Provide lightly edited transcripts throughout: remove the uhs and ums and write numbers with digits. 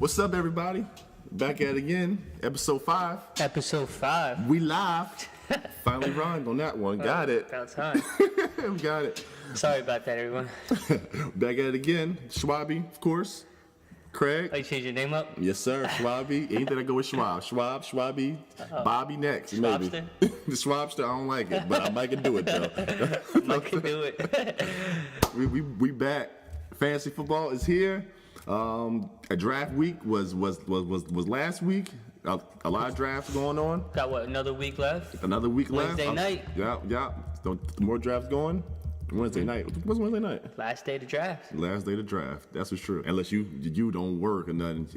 What's up, everybody? Back at it again, episode 5. Episode 5. We live. Finally rhymed on that one. Got it. About time. We got it. Sorry about that, everyone. Back at it again. Schwabby, of course. Craig. Oh, you changed your name up? Yes, sir. Schwabby. Anything I go with Schwab. Schwabby. Bobby next. Maybe. Schwabster? The Schwabster, I don't like it, but I might can do it, though. Mike can do it. We back. Fantasy football is here. A draft week was last week. A lot of drafts going on. Got what, another week left? Another week left. Wednesday night. Yeah. So more drafts going. Wednesday night. What's Wednesday night? Last day to draft. Last day to draft. That's for sure. Unless you don't work or nothing.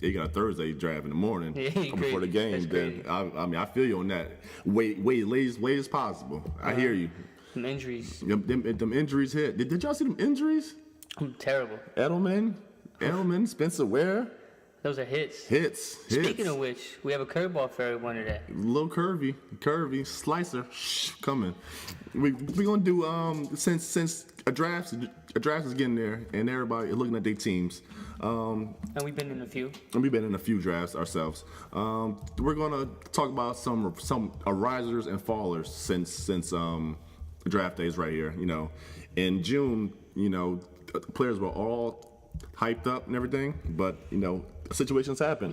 You got a Thursday draft in the morning before the game. Then I feel you on that. Wait late as possible. I hear you. Some injuries. Them injuries hit. Did y'all see them injuries? Terrible. Edelman, Spencer Ware. Those are hits. Hits. Speaking of which, we have a curveball for everyone today. Little curvy slicer coming. We gonna do since a draft is getting there and everybody is looking at their teams. And we've been in a few. And we've been in a few drafts ourselves. We're gonna talk about some risers and fallers since draft days right here. You know, in June, players were all hyped up and everything, but situations happen,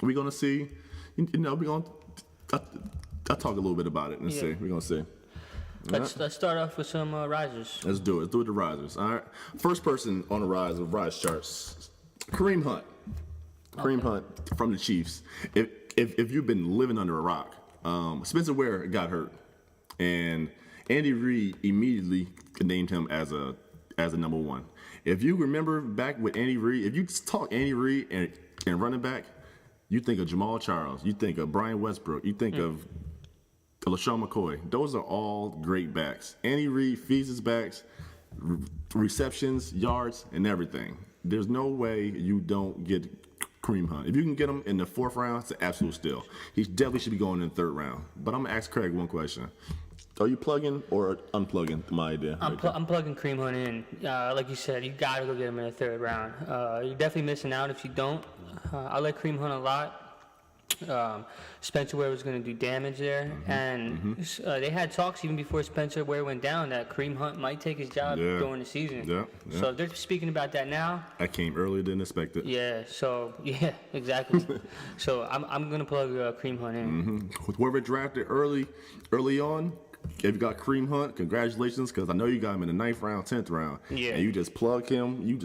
we're gonna see. We're gonna I'll talk a little bit about it and see. We're gonna see. Let's start off with some risers. Let's do it. Let's do it. The risers. All right. First person on the rise charts, Kareem Hunt. Kareem Hunt from the Chiefs. If you've been living under a rock, Spencer Ware got hurt, and Andy Reid immediately named him as a number one. If you remember back with Andy Reid, if you talk Andy Reid and running back, you think of Jamal Charles, you think of Brian Westbrook, you think of LaShawn McCoy. Those are all great backs. Andy Reid feeds his backs, receptions, yards, and everything. There's no way you don't get Kareem Hunt. If you can get him in the 4th round, it's an absolute steal. He definitely should be going in the 3rd round. But I'm going to ask Craig one question. Are you plugging or unplugging my idea? I'm plugging Kareem Hunt in. Like you said, you got to go get him in the 3rd round. You're definitely missing out if you don't. I like Kareem Hunt a lot. Spencer Ware was going to do damage there. And they had talks even before Spencer Ware went down that Kareem Hunt might take his job during the season. Yeah. So if they're speaking about that now. I came earlier than expected. Yeah, exactly. So I'm going to plug Kareem Hunt in. Whoever drafted early on, if you got Kareem Hunt, congratulations, because I know you got him in the 9th round, 10th round. Yeah. And you just plug him in your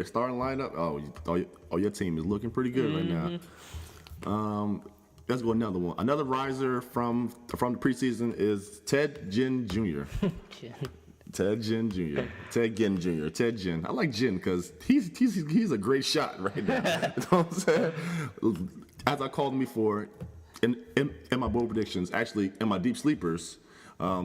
starting lineup. Oh, your team is looking pretty good right now. Let's go another one. Another riser from the preseason is Ginn Jr. Ginn Jr. Ted Ginn. I like Ginn because he's a great shot right now. You know what I'm saying? As I called him before, in my bold predictions, actually in my deep sleepers,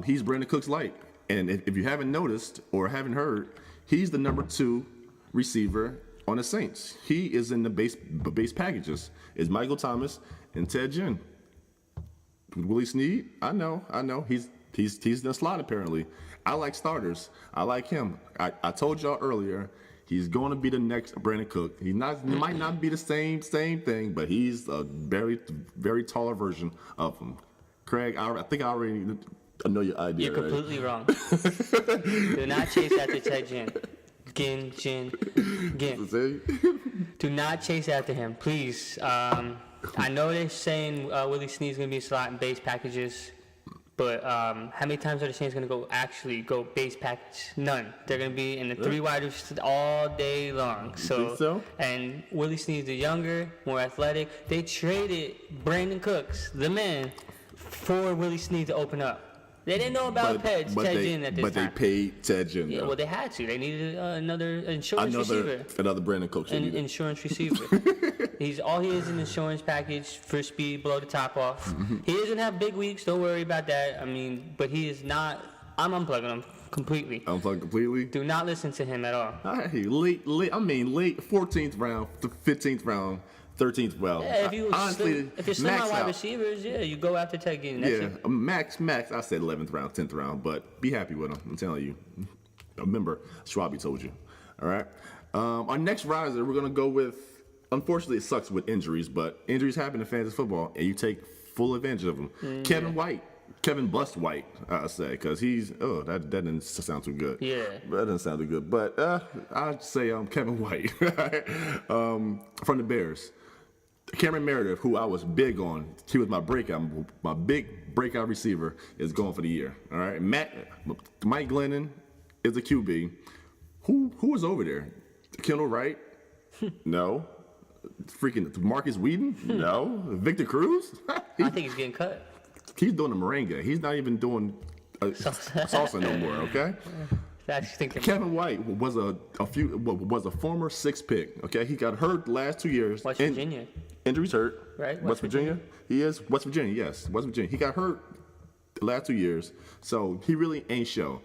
he's Brandon Cooks light. And if you haven't noticed or haven't heard, he's the number 2 receiver on the Saints. He is in the base packages. It's Michael Thomas and Ted Ginn. Willie Snead, I know. He's in the slot apparently. I like starters. I like him. I told y'all earlier, he's going to be the next Brandon Cook. He might not be the same thing, but he's a very, very taller version of him. Craig, I think I already know your idea. You're completely wrong. Do not chase after Ted Ginn. Ginn. Do not chase after him, please. I know they're saying Willie Snead's going to be slot and base packages, but how many times are the Saints going to go base package? None. They're going to be in the 3 wide receivers all day long. You think so? And Willie Snead's the younger, more athletic. They traded Brandon Cooks, the man, for Willie Snead to open up. They didn't know about Ted Ginn at this time. But they paid Ted Ginn. Yeah, well, they had to. They needed another insurance receiver. Another Brandon Cooks. An insurance receiver. All he is an insurance package for speed, blow the top off. He doesn't have big weeks. Don't worry about that. But he is not. I'm unplugging him completely. Unplugged completely? Do not listen to him at all. All right, late 14th round, 15th round. 13th, well, yeah, if you're slim on wide out. Receivers, you go after Ted Ginn. Max, I said 11th round, 10th round, but be happy with him. I'm telling you. Remember, Schwabby told you. All right. Our next riser, we're gonna go with. Unfortunately, it sucks with injuries, but injuries happen in fantasy football, and you take full advantage of them. Kevin Bust White, I say, because that didn't sound too good. Yeah, that doesn't sound too good. But I'd say Kevin White from the Bears. Cameron Meredith, who I was big on, he was my big breakout receiver, is going for the year. All right, Mike Glennon is a QB. Who was over there? Kendall Wright? No. Freaking Marcus Whedon? No. Victor Cruz? I think he's getting cut. He's doing a merengue. He's not even doing salsa no more. Okay. Kevin White was a former 6th pick. Okay, he got hurt the last 2 years. West Virginia. Injuries hurt. Right. West Virginia. He is West Virginia. Yes, West Virginia. He got hurt the last 2 years, so he really ain't show.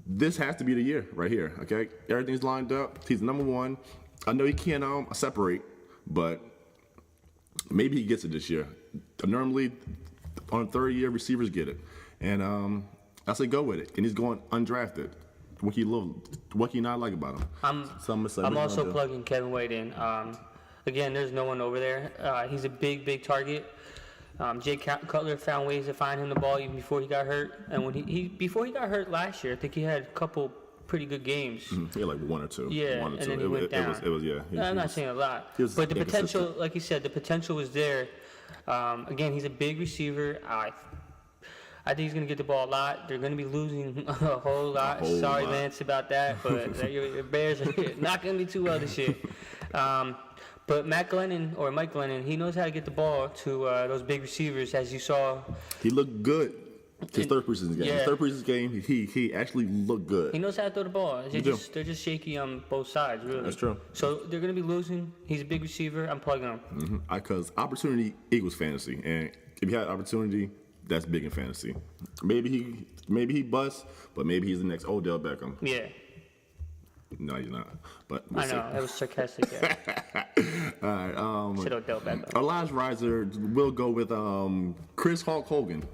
This has to be the year right here. Okay, everything's lined up. He's number one. I know he can't separate, but maybe he gets it this year. Normally, on the 3rd year, receivers get it, and I say go with it. And he's going undrafted. What you not like about him? I'm also plugging Kevin White in. Again, there's no one over there. He's a big target. Jay Cutler found ways to find him the ball even before he got hurt. And when before he got hurt last year, I think he had a couple pretty good games. He had like 1 or 2. Yeah, one or and two. then he went down. It was I'm not saying a lot, but the potential, like you said, the potential was there. Again, he's a big receiver. I think he's going to get the ball a lot. They're going to be losing a whole lot. Sorry, Lance, about that, but your Bears are not going to be too well this year. But Mike Glennon, he knows how to get the ball to those big receivers, as you saw. He looked good. His third preseason game. Yeah. His third preseason game, he actually looked good. He knows how to throw the ball. They're just shaky on both sides, really. That's true. So they're going to be losing. He's a big receiver. I'm plugging him. Because opportunity equals fantasy, and if you had opportunity, that's big in fantasy. Maybe he busts, but maybe he's the next Odell Beckham. Yeah. No, he's not. But I know that was sarcastic. Yeah. All right. Said Odell Beckham. Our last riser will go with Chris Hulk Hogan.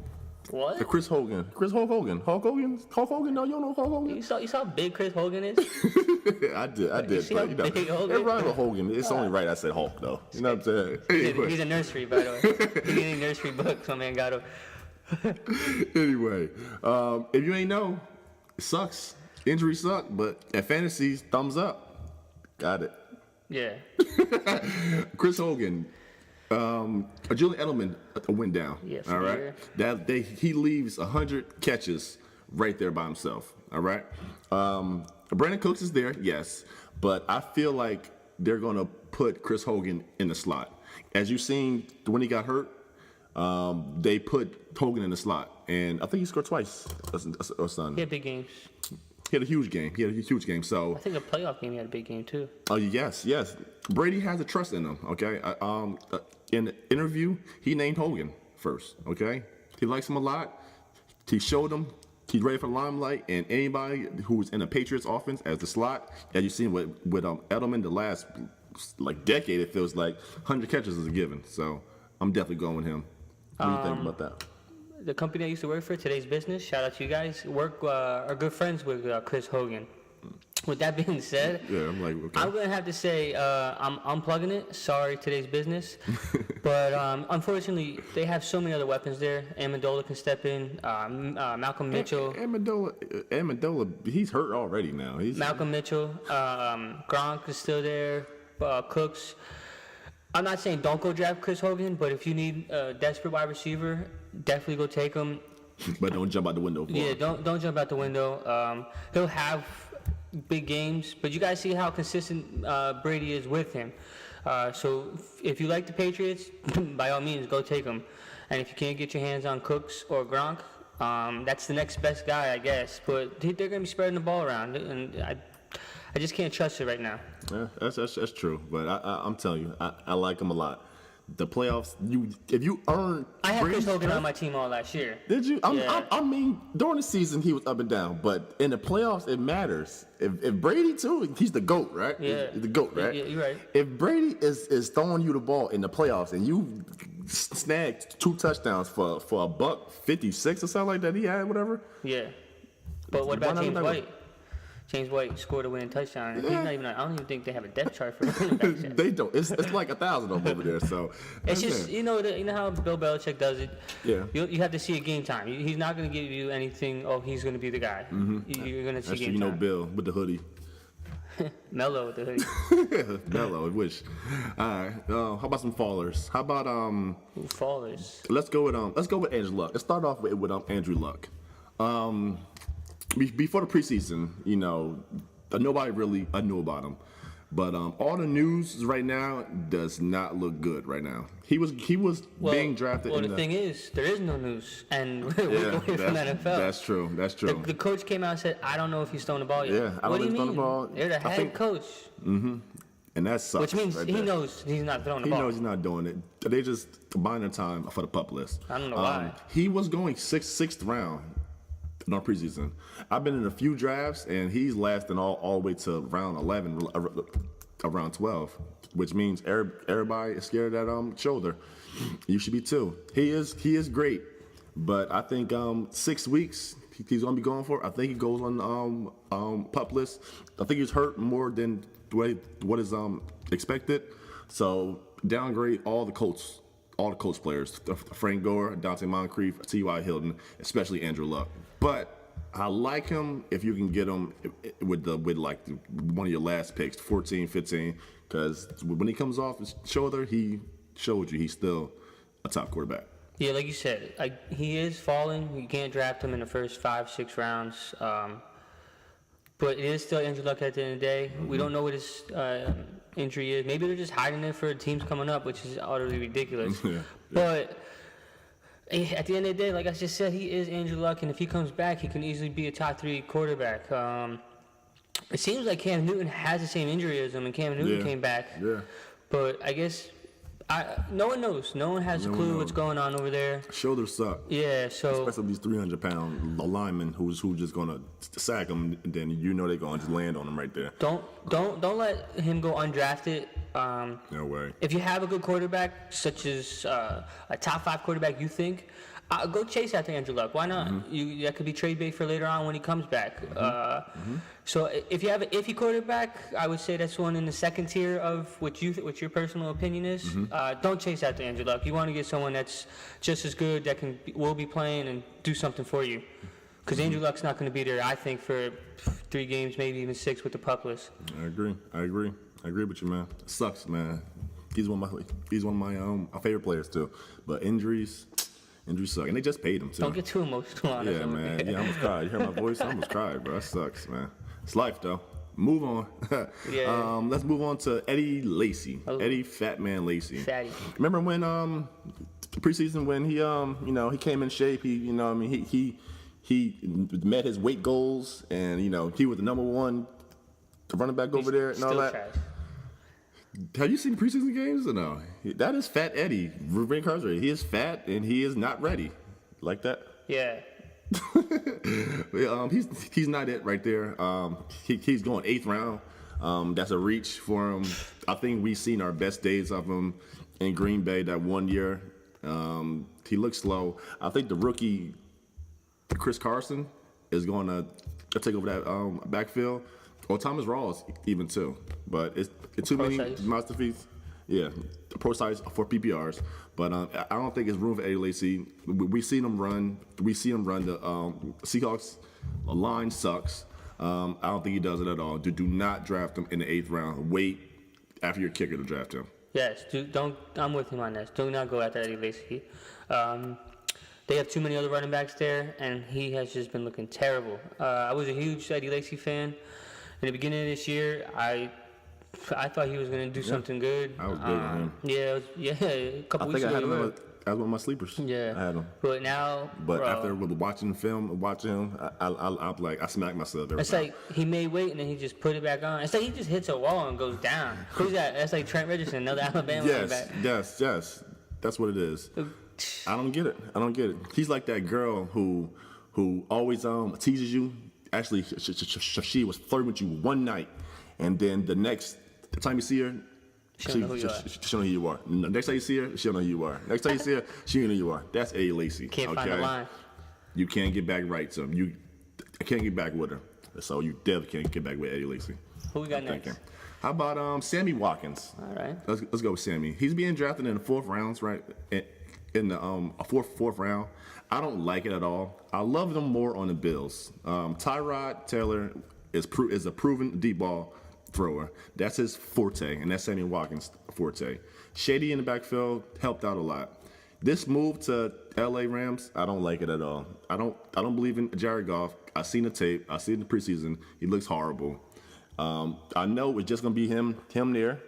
What? Chris Hogan. Chris Hulk Hogan. Hulk Hogan? Hulk Hogan? No, you don't know Hulk Hogan? You saw how big Chris Hogan is? I did. You see how big Hogan? Everybody with Hogan. It's only right I said Hulk, though. You know what I'm saying? He's a nursery, by the way. He's getting nursery books. My man got him. Anyway, if you ain't know, it sucks. Injuries suck, but at fantasy, thumbs up. Got it. Yeah. Chris Hogan. Julian Edelman went down. Yes. All right. He leaves 100 catches right there by himself. All right. Brandon Cooks is there, yes, but I feel like they're gonna put Chris Hogan in the slot. As you've seen when he got hurt, they put Hogan in the slot, and I think he scored twice. Or something. He had big games. He had a huge game. So I think a playoff game he had a big game too. Oh yes. Brady has a trust in him. Okay. In the interview, he named Hogan first. Okay. He likes him a lot. He showed him he's ready for the limelight. And anybody who's in the Patriots offense as the slot, as you've seen with Edelman, the last decade, it feels like 100 catches is a given. So I'm definitely going with him. What do you think about that? The company I used to work for, Today's Business, shout out to you guys, are good friends with Chris Hogan. With that being said, I'm okay. I'm going to have to say I'm unplugging it. Sorry, Today's Business. But unfortunately, they have so many other weapons there. Amendola can step in. Malcolm Mitchell. Amendola, he's hurt already now. Malcolm Mitchell. Gronk is still there. Cooks. I'm not saying don't go draft Chris Hogan, but if you need a desperate wide receiver, definitely go take him. But don't jump out the window. Don't jump out the window. He'll have big games, but you guys see how consistent Brady is with him. So if you like the Patriots, by all means, go take them. And if you can't get your hands on Cooks or Gronk, that's the next best guy, I guess. But they're going to be spreading the ball around, and I just can't trust it right now. Yeah, that's true. But I'm telling you, I like him a lot. The playoffs, if you earn. I had Chris Hogan on my team all last year. Did you? Yeah. I mean, during the season he was up and down, but in the playoffs it matters. If Brady too, he's the GOAT, right? Yeah, he's the GOAT, right? Yeah, you're right. If Brady is throwing you the ball in the playoffs and you snagged 2 touchdowns for $156 or something like that, he had whatever. Yeah, but what about James White? James White scored a winning touchdown. He's not even. I don't even think they have a depth chart for running backs yet. They don't. It's like 1,000 of them over there. So It's just you know how Bill Belichick does it. Yeah. You have to see a game time. He's not going to give you anything. Oh, he's going to be the guy. You're going to see that's game you know time. Bill with the hoodie. Mello with the hoodie. Mellow, I wish. All right. How about some fallers? How about Who fallers? Let's go with Andrew Luck. Let's start off with Andrew Luck. Before the preseason, you know, nobody really knew about him, but all the news right now does not look good right now. He was being drafted. Well, the thing is, there is no news, and we're away from NFL. That's true. That's true. The coach came out and said, "I don't know if he's throwing the ball yet." Yeah, I don't know if he's throwing the ball. They're the head coach. And that sucks. Which means right he there. knows he's not throwing the He ball. knows he's not doing it. They just buying their time for the pup list. I don't know why. He was going sixth round in our preseason. I've been in a few drafts, and he's lasting all the way to round 11, around 12, which means everybody is scared of that shoulder. You should be too. He is great, but I think 6 weeks he's gonna be going for. I think he goes on pup list. I think he's hurt more than what is expected. So downgrade all the Colts players: Frank Gore, Dante Moncrief, T.Y. Hilton, especially Andrew Luck. But I like him if you can get him with one of your last picks, 14, 15, because when he comes off his shoulder, he showed you he's still a top quarterback. Yeah, like you said, he is falling. You can't draft him in the first 5, 6 rounds. But it is still Andrew Luck at the end of the day. We don't know what his injury is. Maybe they're just hiding it for teams coming up, which is utterly ridiculous. Yeah. But at the end of the day, like I just said, he is Andrew Luck, and if he comes back, he can easily be a top 3 quarterback. It seems like Cam Newton has the same injury as him, and Cam Newton came back. Yeah. But I guess no one knows. No one has a clue what's going on over there. Shoulders suck. Yeah, so Especially these 300-pound linemen who's just gonna sack him, and then you know they're gonna just land on him right there. don't let him go undrafted. No way. If you have a good quarterback, such as a top 5 quarterback, you think, go chase after Andrew Luck. Why not? That could be trade bait for later on when he comes back. So if you have an iffy quarterback, I would say that's one in the second tier of what your personal opinion is. Don't chase after Andrew Luck. You want to get someone that's just as good, that will be playing and do something for you. Because Andrew Luck's not going to be there, I think, for 3 games, maybe even 6 with the pup list. I agree with you, man. It sucks, man. He's one of my favorite players too. But injuries suck, and they just paid him too. Don't get too emotional on us. Yeah, man. Yeah, I almost cried. You hear my voice? I almost cried, bro. That sucks, man. It's life, though. Move on. Yeah. Let's move on to Eddie Lacy. Oh. Eddie Fat Man Lacy. Fatty. Remember when preseason when he came in shape? He met his weight goals, and he was the number 1 running back over there and all Still that. trash. Have you seen preseason games or no? That is Fat Eddie, reincarcerated. He is fat and he is not ready. Like that? Yeah. He's not it right there. He's going 8th round. That's a reach for him. I think we've seen our best days of him in Green Bay that 1 year. He looks slow. I think the rookie Chris Carson is going to take over that backfield. Or Thomas Rawls even too. But it's too many masterpieces. Yeah, pro size for PPRs. But I don't think it's room for Eddie Lacy. We've seen him run. We see him run. The Seahawks line sucks. I don't think he does it at all. Do not draft him in the 8th round. Wait after your kicker to draft him. Yes, I'm with him on this. Do not go after Eddie Lacy. They have too many other running backs there, and he has just been looking terrible. I was a huge Eddie Lacy fan. In the beginning of this year, I thought he was going to do something good. I was big on him. Yeah, a couple weeks ago. I had him as one of my sleepers. Yeah. I had him. But now, after watching him, I smacked myself every it's time. like he made weight and then he just put it back on. It's like he just hits a wall and goes down. Who's that? That's like Trent Richardson, another Alabama running back. Yes. That's what it is. I don't get it. He's like that girl who always teases you. Actually, she was flirting with you one night, and then the time you see her, she don't know who you are. Next time you see her, she don't know who you are. Next time you see her, she don't know who you are. That's Eddie Lacy. Can't find the line. You can't get back right, so I can't get back with her. So you definitely can't get back with Eddie Lacy. Who we got next? How about Sammy Watkins? All right. Let's go with Sammy. He's being drafted in the fourth rounds, right? In the fourth round. I don't like it at all. I love them more on the Bills. Tyrod Taylor is a proven deep ball thrower. That's his forte, and that's Sammy Watkins' forte. Shady in the backfield helped out a lot. This move to LA Rams, I don't like it at all. I don't believe in Jared Goff. I've seen the tape. I've seen the preseason. He looks horrible. I know it's just gonna be him there.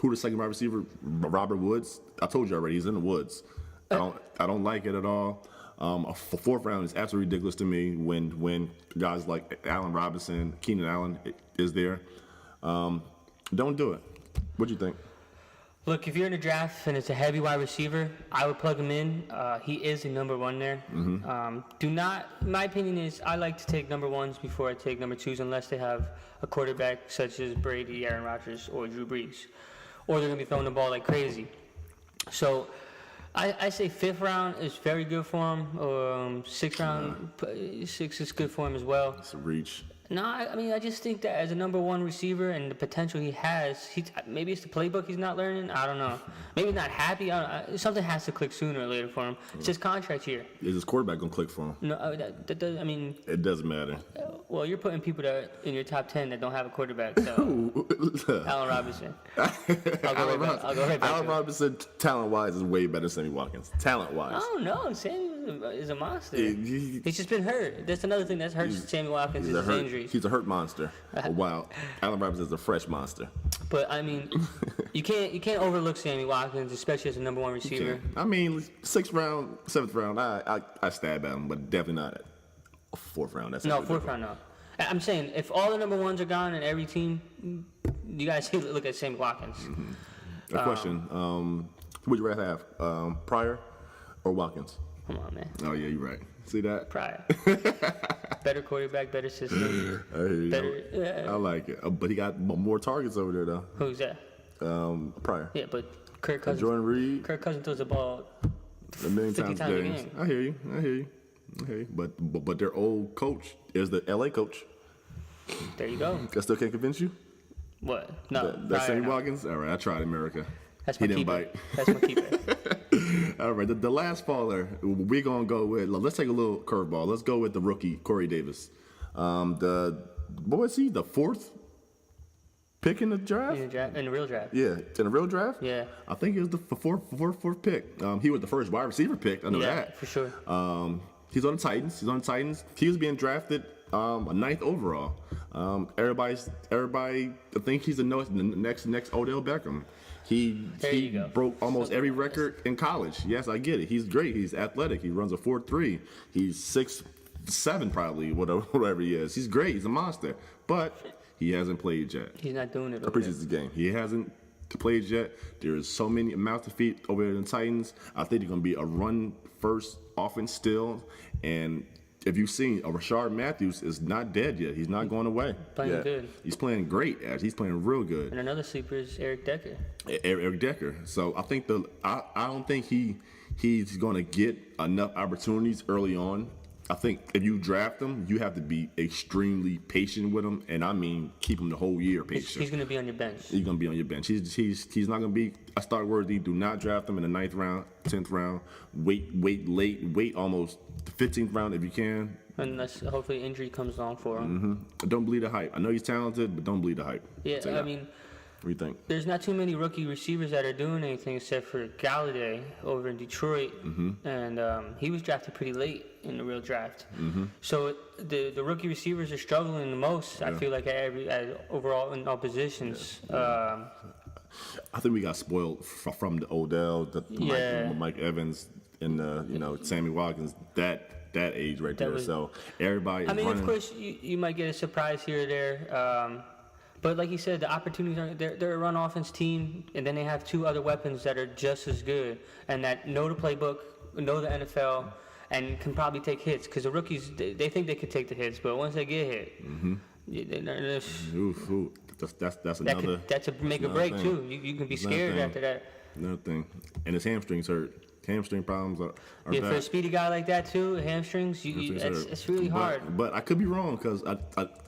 Who the second wide receiver? Robert Woods. I told you already. He's in the woods. I don't like it at all. A fourth round is absolutely ridiculous to me when guys like Allen Robinson, Keenan Allen is there. Don't do it. What do you think? Look, if you're in a draft and it's a heavy wide receiver, I would plug him in. He is the number one there. My opinion is I like to take number ones before I take number twos unless they have a quarterback such as Brady, Aaron Rodgers, or Drew Brees. Or they're going to be throwing the ball like crazy. So I say fifth round is very good for him. Sixth round, 6 is good for him as well. It's a reach. No, I mean, I just think that as a number one receiver and the potential he has, maybe it's the playbook he's not learning. I don't know. Maybe he's not happy. Something has to click sooner or later for him. It's his contract year. Is his quarterback going to click for him? No, that does, I mean... It doesn't matter. Well, you're putting people that in your top 10 that don't have a quarterback. So Allen Robinson. I'll go right back. Allen Robinson, talent-wise, is way better than Sammy Watkins. Talent-wise. Oh, no. Sammy is a monster. He's just been hurt. That's another thing that's hurt Sammy Watkins is his injuries. He's a hurt monster. Wow. Allen Robinson is a fresh monster. But, I mean, you can't overlook Sammy Watkins, especially as a number one receiver. I mean, 6th round, 7th round, I stab at him, but definitely not at a 4th round. That's no, 4th round, no. I'm saying if all the number ones are gone in every team, you guys look at Sammy Watkins. A question. Who would you rather have, Pryor or Watkins? Come on, man. Oh, yeah, you're right. See that? Pryor. Better quarterback, better system. I like it. But he got more targets over there, though. Who's that? Pryor. Yeah, but Kirk Cousins. Jordan Reed. Kirk Cousins throws the ball a million 50 times a games. game. I hear you. But their old coach is the LA coach. There you go. That still can't convince you? What? No. That's Sammy Watkins? All right, I tried America. That's my keeper. Bite. That's my keeper. All right, the last faller, we're going to go with, let's take a little curveball. Let's go with the rookie, Corey Davis. What was he, the 4th pick in the draft? In the real draft. Yeah, in the real draft? Yeah. I think it was the fourth pick. He was the first wide receiver pick. I know that. Yeah, for sure. He's on the Titans. He was being drafted a 9th overall. Everybody, I think he's the next Odell Beckham. He broke almost every record in college. Yes, I get it. He's great. He's athletic. He runs a 4.3. He's 6'7" probably, whatever he is. He's great. He's a monster. But he hasn't played yet. He's not doing it. I appreciate the game. He hasn't played yet. There's so many mouths to feed over there in the Titans. I think they're going to be a run-first offense still. And if you've seen, Rashard Matthews is not dead yet. He's not going away. Playing good. He's playing great. He's playing real good. And another sleeper is Eric Decker. Eric Decker. So I think I don't think he's going to get enough opportunities early on. I think if you draft him, you have to be extremely patient with him, and I mean keep him the whole year patient. He's going to be on your bench. He's going to be on your bench. He's not going to be a start worthy. Do not draft him in the 9th round, 10th round. Wait almost the 15th round if you can. Unless hopefully injury comes along for him. Don't believe the hype. I know he's talented, but don't believe the hype. Yeah, I mean, what do you think? There's not too many rookie receivers that are doing anything except for Galladay over in Detroit, and he was drafted pretty late in the real draft. So the rookie receivers are struggling the most. I feel like overall in all positions. I think we got spoiled from the Odell, Mike Evans, and Sammy Watkins. That age right there. So everybody. I mean, of course, you might get a surprise here or there. But like you said, the opportunities are they're a run offense team, and then they have 2 other weapons that are just as good and that know the playbook, know the NFL, and can probably take hits. Because the rookies, they think they could take the hits, but once they get hit, that's another. That's a make or break too. You can be scared after that. Another thing, and his hamstrings hurt. Hamstring problems are Yeah, bad. for a speedy guy like that too, hamstrings, it's really hard. But I could be wrong because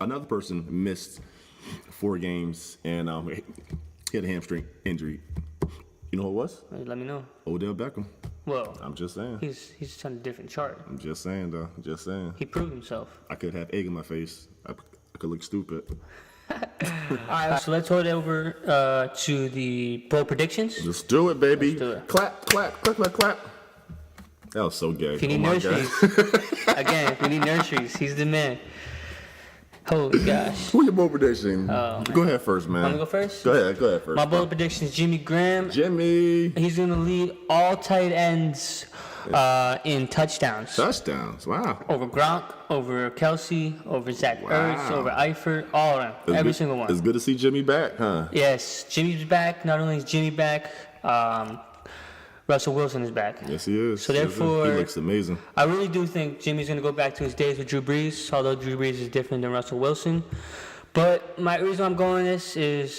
another person missed 4 games and he had a hamstring injury. You know who it was? Let me know. Odell Beckham. Well, I'm just saying. he's just on a different chart. I'm just saying, though. Just saying. He proved himself. I could have egg in my face. I could look stupid. All right, so let's hold it over to the bro predictions. Let's do it, baby. Let's do it. Clap, clap, clap, clap, clap. That was so gay. If you need my nurseries, again, if you need nurseries, he's the man. Holy gosh. Who your bold prediction? Oh, go ahead first, man. Want me to go first? Go ahead first. My bold prediction is Jimmy Graham. Jimmy. He's going to lead all tight ends in touchdowns. Touchdowns. Wow. Over Gronk, over Kelsey, over Zach Ertz, over Eifert, all of them. Every single one. It's good to see Jimmy back, huh? Yes, Jimmy's back. Not only is Jimmy back, Russell Wilson is back. Yes, he is. So therefore, he looks amazing. I really do think Jimmy's going to go back to his days with Drew Brees, although Drew Brees is different than Russell Wilson. But my reason I'm going this is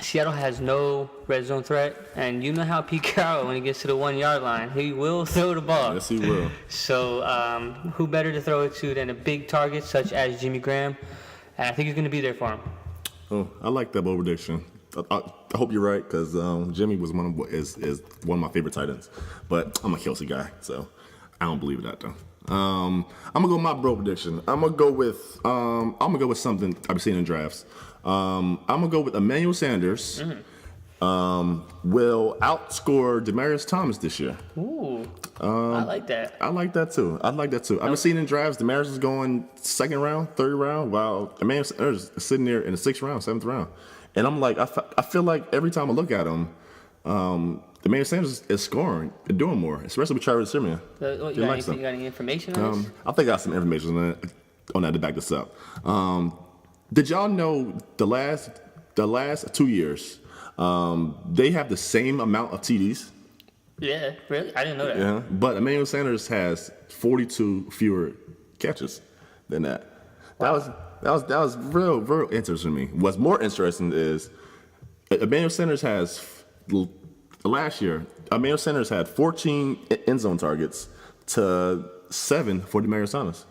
Seattle has no red zone threat, and you know how Pete Carroll, when he gets to the 1 yard line, he will throw the ball. Yes, he will. So who better to throw it to than a big target such as Jimmy Graham? And I think he's going to be there for him. Oh, I like that bold prediction. I hope you're right because Jimmy was is one of my favorite tight ends, but I'm a Kelsey guy, so I don't believe that though. I'm gonna go with my bro prediction. I'm gonna go with something I've been seeing in drafts. I'm gonna go with Emmanuel Sanders. Will outscore Demaryius Thomas this year. Ooh, I like that. I like that too. I've been seeing in drafts, Demaryius is going 2nd round, 3rd round, while Emmanuel Sanders is sitting there in the 6th round, 7th round. And I'm like, I feel like every time I look at him, Emmanuel Sanders is scoring and doing more, especially with Travis Simeon. You got any information on this? I think I got some information on that to back this up. Did y'all know the last 2 years, they have the same amount of TDs? Yeah, really? I didn't know that. Yeah, but Emmanuel Sanders has 42 fewer catches than that. Wow. That was real interesting to me. What's more interesting is Emmanuel Sanders has last year. Emmanuel Sanders had 14 end zone targets to 7 for Demaryius Thomas.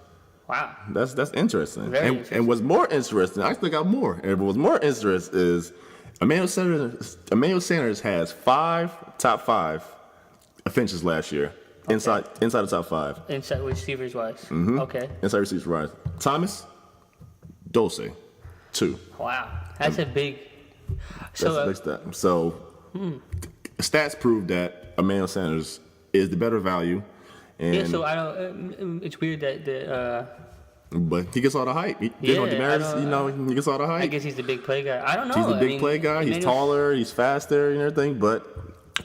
Wow. That's interesting. Very interesting. And what's more interesting, I still got more. And what's more interesting is Emmanuel Sanders has 5 top 5 finishes last year. Okay. Inside the top 5. Inside receivers wise. Mm-hmm. Okay. Inside receivers wise. Thomas, Dulce, 2. Wow, that's a big. So that's that. So stats prove that Emmanuel Sanders is the better value. And yeah, so I don't. It's weird that but he gets all the hype. He gets all the hype. I guess he's the big play guy. I don't know. He's the big play guy. He's taller. He's faster and everything. But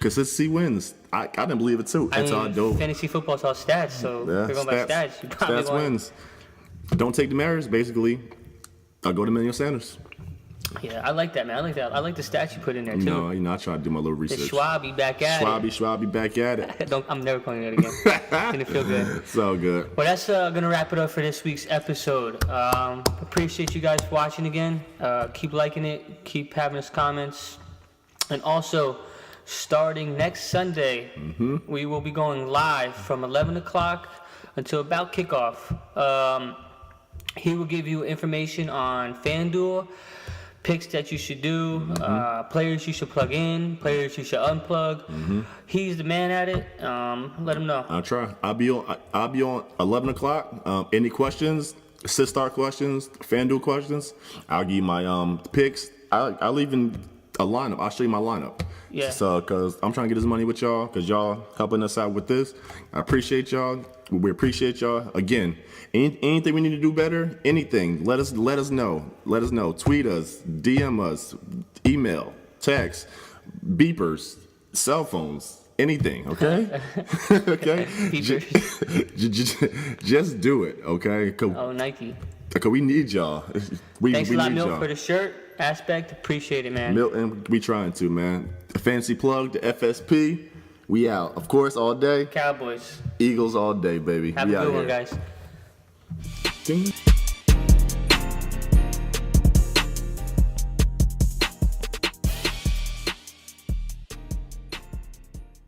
consistency wins. I didn't believe it too. Fantasy football's all stats, so if you're going by stats, you probably stats wins. Don't take Demaryius, basically. I'll go to Emmanuel Sanders. Yeah, I like that, man. I like that. I like the stats you put in there, too. No, I try to do my little research. The Schwabby back at it. Schwabby back at it. I'm never calling it again. Didn't feel good. So good. Well, that's going to wrap it up for this week's episode. Appreciate you guys watching again. Keep liking it. Keep having us comments. And also, starting next Sunday, we will be going live from 11 o'clock until about kickoff. He will give you information on FanDuel, picks that you should do, players you should plug in, players you should unplug. He's the man at it. Let him know. I'll try. I'll be on 11 o'clock. Any questions, Star questions, FanDuel questions, I'll give you my picks. I'll even a lineup. I'll show you my lineup. Yeah. So, because I'm trying to get this money with y'all, because y'all helping us out with this. I appreciate y'all. We appreciate y'all. Again, anything we need to do better, anything, let us know. Let us know. Tweet us, DM us, email, text, beepers, cell phones, anything, okay? Okay? Beepers. Just do it, okay? Oh, Nike. Because we need y'all. Thanks a lot, Milk, for the shirt aspect. Appreciate it, man. Milton, we trying to, man. The fancy plug, the FSP. We out. Of course, all day. Cowboys. Eagles all day, baby. Have a good one, guys. Ding.